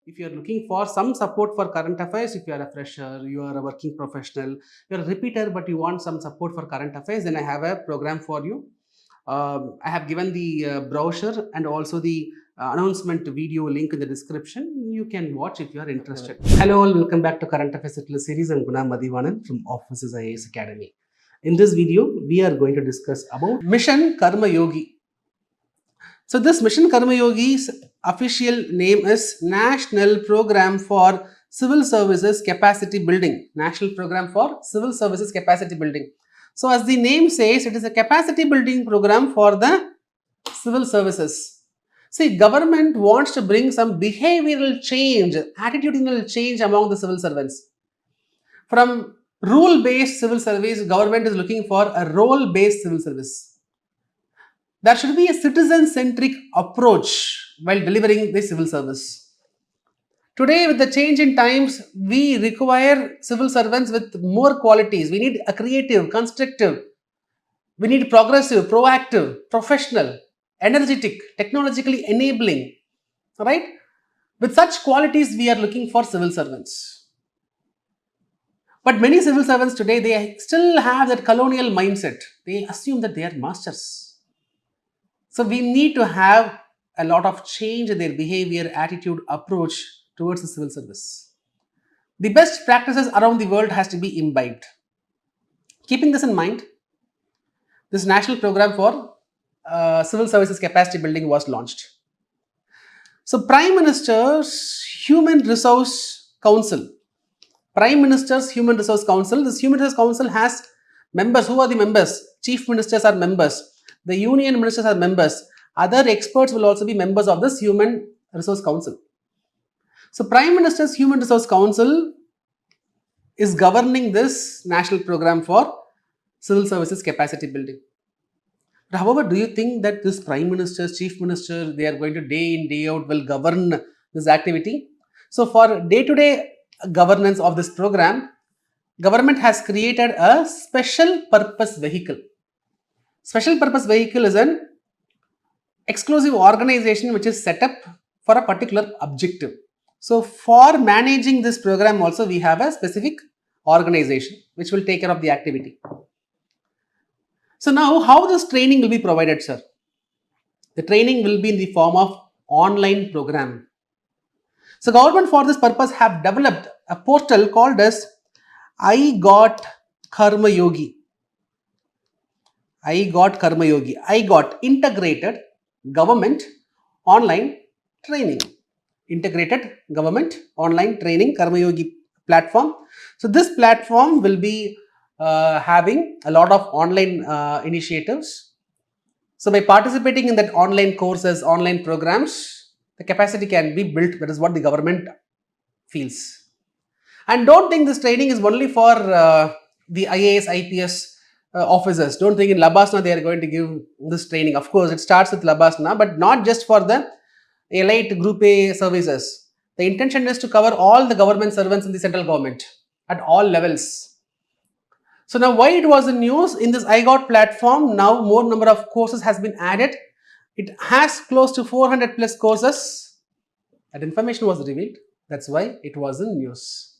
If you are looking for some support for current affairs, if you are a fresher, you are a working professional, you are a repeater, but you want some support for current affairs, then I have a program for you. I have given the brochure and also the announcement video link in the description. You can watch if you are interested. Hello all, welcome back to Current Affairs Hitlist series. I'm Guna Mathivanan from Offices IAS Academy. In this video, we are going to discuss about Mission Karmayogi. So this Mission Karmayogi's official name is National Program for Civil Services Capacity Building. National Program for Civil Services Capacity Building. So as the name says, it is a capacity building program for the civil services. See, government wants to bring some behavioral change, attitudinal change among the civil servants. From rule-based civil service, government is looking for a role-based civil service. There should be a citizen-centric approach while delivering the civil service. Today, with the change in times, we require civil servants with more qualities. We need a creative, constructive, we need progressive, proactive, professional, energetic, technologically enabling, right? With such qualities, we are looking for civil servants. But many civil servants today, they still have that colonial mindset. They assume that they are masters. So we need to have a lot of change in their behavior, attitude, approach towards the civil service. The best practices around the world has to be imbibed. Keeping this in mind, this national program for civil services capacity building was launched. So Prime Minister's Human Resource Council, Prime Minister's Human Resource Council, this Human Resource Council has members. Who are the members? Chief Ministers are members. The Union Ministers are members. Other experts will also be members of this Human Resource Council. So Prime Minister's Human Resource Council is governing this national program for civil services capacity building. But however, do you think that this Prime Minister, Chief Minister, they are going to day in, day out will govern this activity? So for day-to-day governance of this program, government has created a special purpose vehicle. Special purpose vehicle is an exclusive organization which is set up for a particular objective. So for managing this program also, we have a specific organization which will take care of the activity. So now how this training will be provided, sir? The training will be in the form of online program. So government for this purpose have developed a portal called as I Got Karmayogi. I Got Karmayogi. I Got Integrated Government Online Training. Integrated Government Online Training Karmayogi platform. So this platform will be having a lot of online initiatives. So by participating in that online courses, online programs, the capacity can be built. That is what the government feels. And don't think this training is only for the IAS, IPS officers. Don't think in Labasna they are going to give this training. Of course, it starts with Labasna, but not just for the elite Group A services. The intention is to cover all the government servants in the central government at all levels. So now why it was in news? In this iGot platform, now more number of courses has been added. It has close to 400 plus courses. That information was revealed. That's why it was in news.